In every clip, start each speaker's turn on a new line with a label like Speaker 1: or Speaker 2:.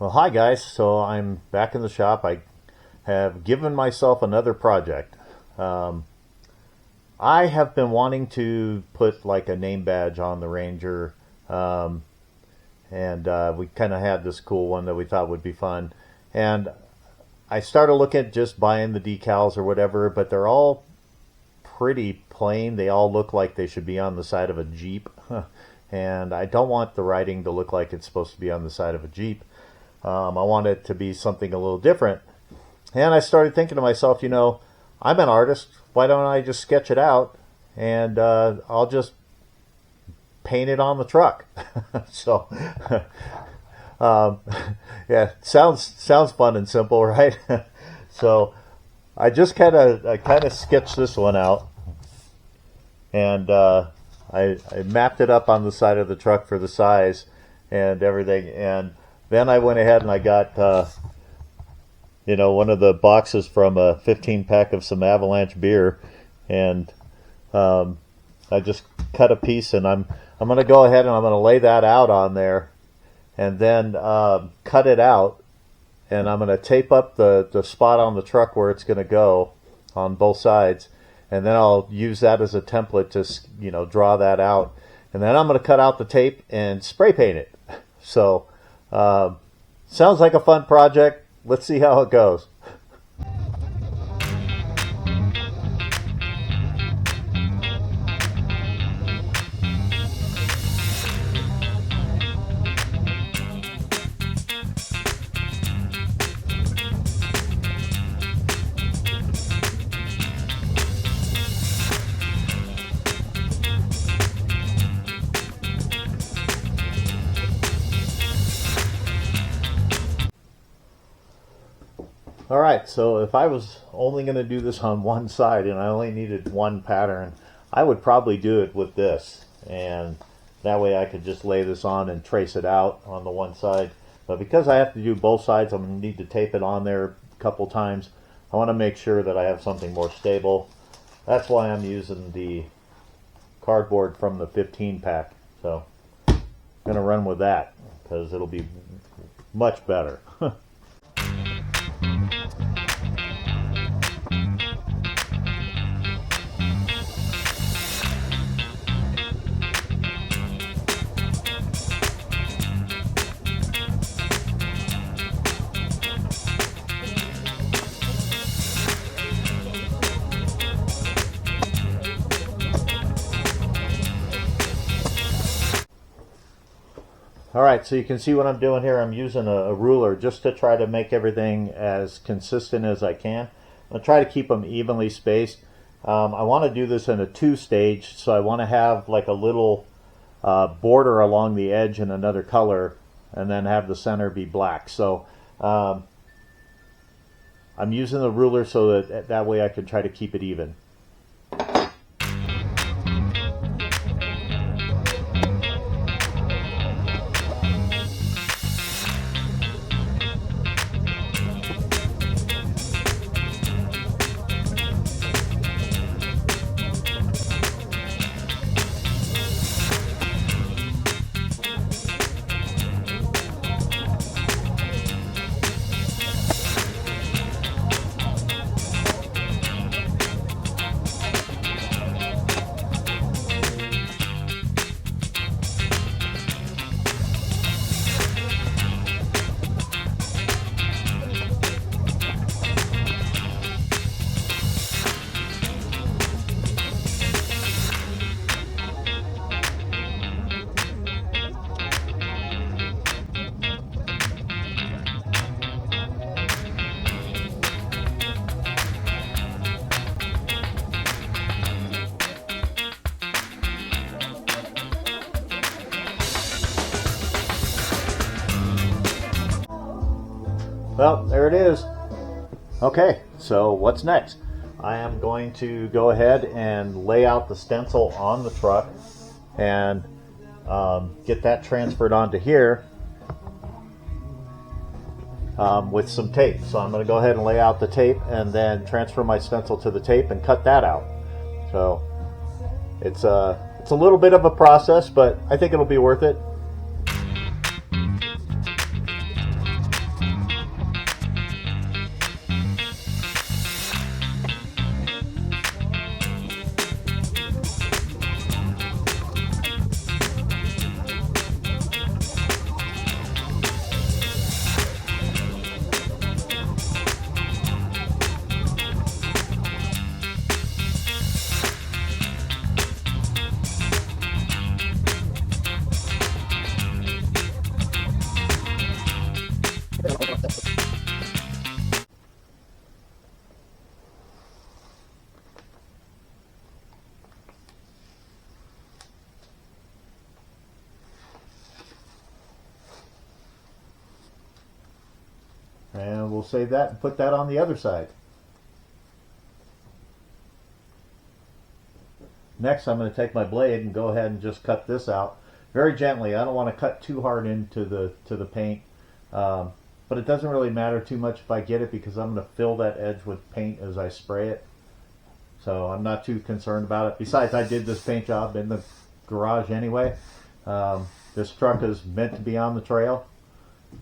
Speaker 1: Well, hi guys. So I'm back in the shop. I have given myself another project. I have been wanting to put like a name badge on the Ranger, and we kind of had this cool one that we thought would be fun. And I started looking at just buying the decals or whatever, but they're all pretty plain. They all look like they should be on the side of a Jeep. And I don't want the writing to look like it's supposed to be on the side of a Jeep. I want it to be something a little different. And I started thinking to myself, I'm an artist. Why don't I just sketch it out and I'll just paint it on the truck? So, yeah, sounds fun and simple, right? So I just kind of sketched this one out, and I mapped it up on the side of the truck for the size and everything, and then I went ahead and I got one of the boxes from a 15-pack of some Avalanche beer, and I just cut a piece, and I'm going to go ahead and I'm going to lay that out on there, and then cut it out, and I'm going to tape up the spot on the truck where it's going to go on both sides, and then I'll use that as a template to draw that out, and then I'm going to cut out the tape and spray paint it. So sounds like a fun project. Let's see how it goes. Alright, so if I was only going to do this on one side and I only needed one pattern, I would probably do it with this. And that way I could just lay this on and trace it out on the one side. But because I have to do both sides, I'm going to need to tape it on there a couple times. I want to make sure that I have something more stable. That's why I'm using the cardboard from the 15-pack. So I'm going to run with that because it'll be much better. Alright, so you can see what I'm doing here. I'm using a ruler just to try to make everything as consistent as I can. I'm going to try to keep them evenly spaced. I want to do this in a 2-stage, so I want to have like a little border along the edge in another color, and then have the center be black. So I'm using the ruler so that way I can try to keep it even. Well, there it is. Okay, so what's next? I am going to go ahead and lay out the stencil on the truck and get that transferred onto here with some tape. So I'm going to go ahead and lay out the tape and then transfer my stencil to the tape and cut that out. So it's a little bit of a process, but I think it'll be worth it. And we'll save that and put that on the other side. Next, I'm going to take my blade and go ahead and just cut this out very gently. I don't want to cut too hard into the paint, but it doesn't really matter too much if I get it, because I'm going to fill that edge with paint as I spray it. So I'm not too concerned about it. Besides, I did this paint job in the garage anyway. This truck is meant to be on the trail,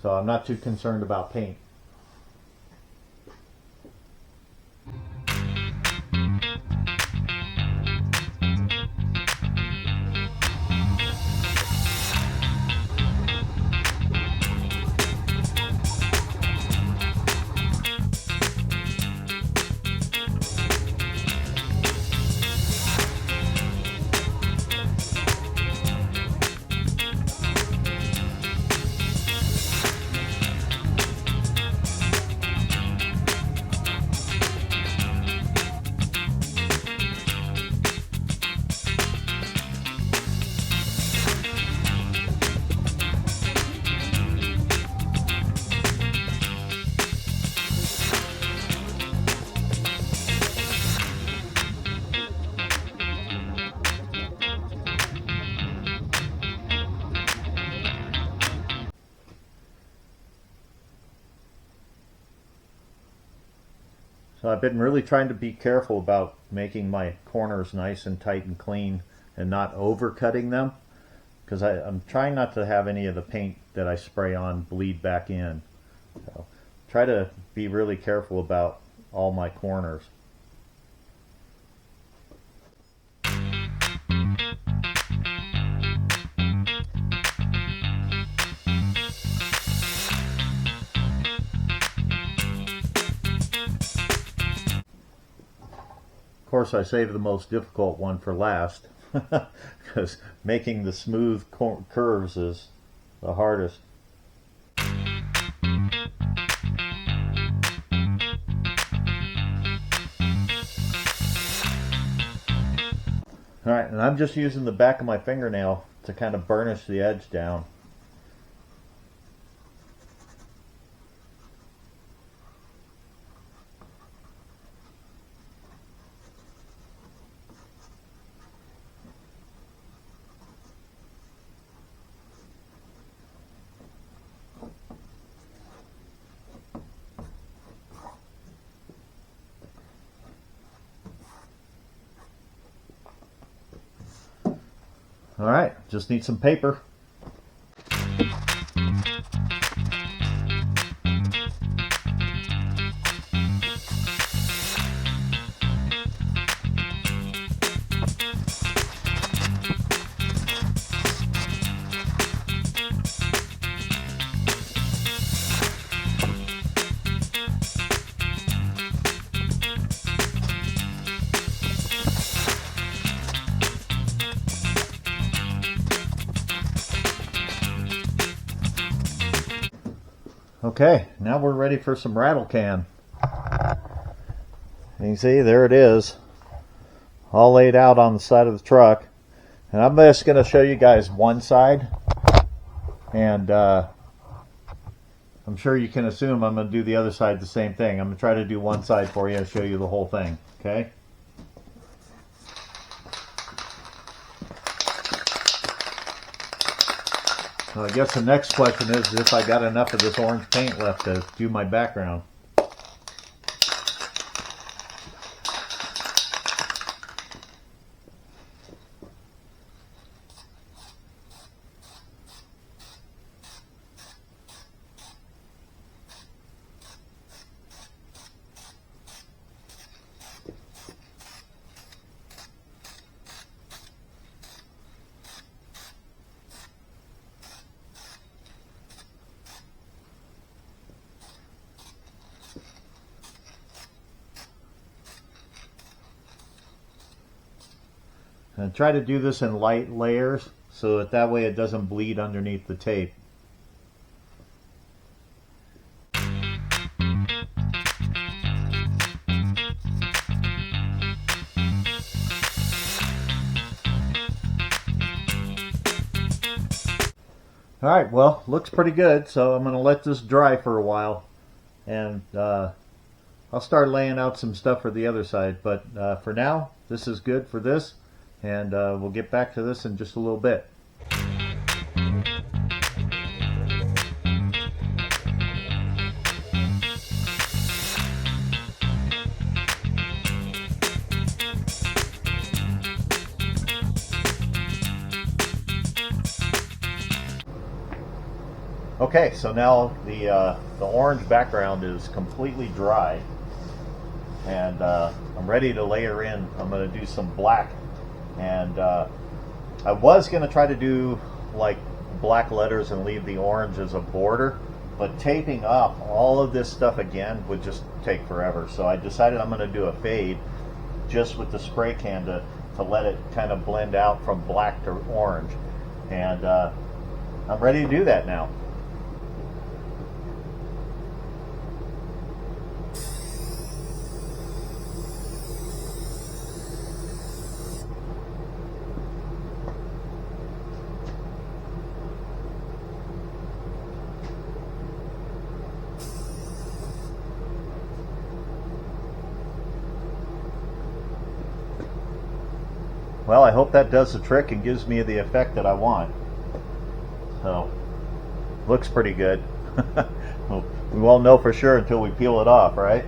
Speaker 1: so I'm not too concerned about paint. So I've been really trying to be careful about making my corners nice and tight and clean and not over cutting them, because I'm trying not to have any of the paint that I spray on bleed back in. So try to be really careful about all my corners. Of course, I saved the most difficult one for last, because making the smooth curves is the hardest. Alright, and I'm just using the back of my fingernail to kind of burnish the edge down. Alright, just need some paper. Okay, now we're ready for some rattle can. You can see, there it is, all laid out on the side of the truck. And I'm just going to show you guys one side, and I'm sure you can assume I'm going to do the other side the same thing. I'm going to try to do one side for you and show you the whole thing, okay? So I guess the next question is if I got enough of this orange paint left to do my background. And try to do this in light layers so that way it doesn't bleed underneath the tape. Alright, well, looks pretty good, so I'm going to let this dry for a while and I'll start laying out some stuff for the other side. But for now, this is good for this, and we'll get back to this in just a little bit. Okay, so now the orange background is completely dry, and I'm ready to layer in. I'm going to do some black, and I was going to try to do like black letters and leave the orange as a border, but taping up all of this stuff again would just take forever. So I decided I'm going to do a fade just with the spray can to let it kind of blend out from black to orange, and I'm ready to do that now. Well, I hope that does the trick and gives me the effect that I want. So, looks pretty good. Well, we won't know for sure until we peel it off, right?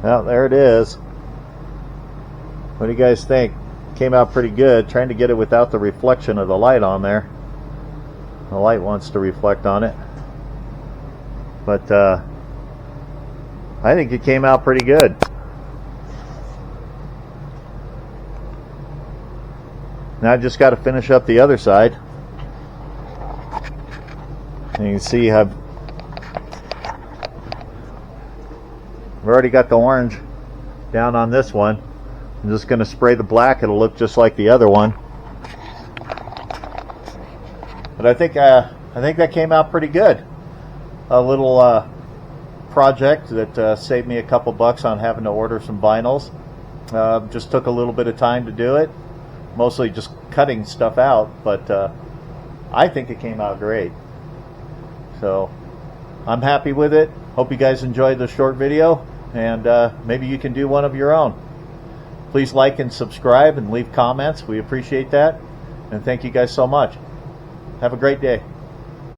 Speaker 1: Well, there it is. What do you guys think? Came out pretty good. Trying to get it without the reflection of the light on there. The light wants to reflect on it. But I think it came out pretty good. Now I just got to finish up the other side. And you can see I've already got the orange down on this one. I'm just going to spray the black. It'll look just like the other one. But I think that came out pretty good. A little project that saved me a couple bucks on having to order some vinyls. Just took a little bit of time to do it. Mostly just cutting stuff out, but I think it came out great. So I'm happy with it. Hope you guys enjoyed the short video, and maybe you can do one of your own. Please like and subscribe and leave comments. We appreciate that, and thank you guys so much. Have a great day.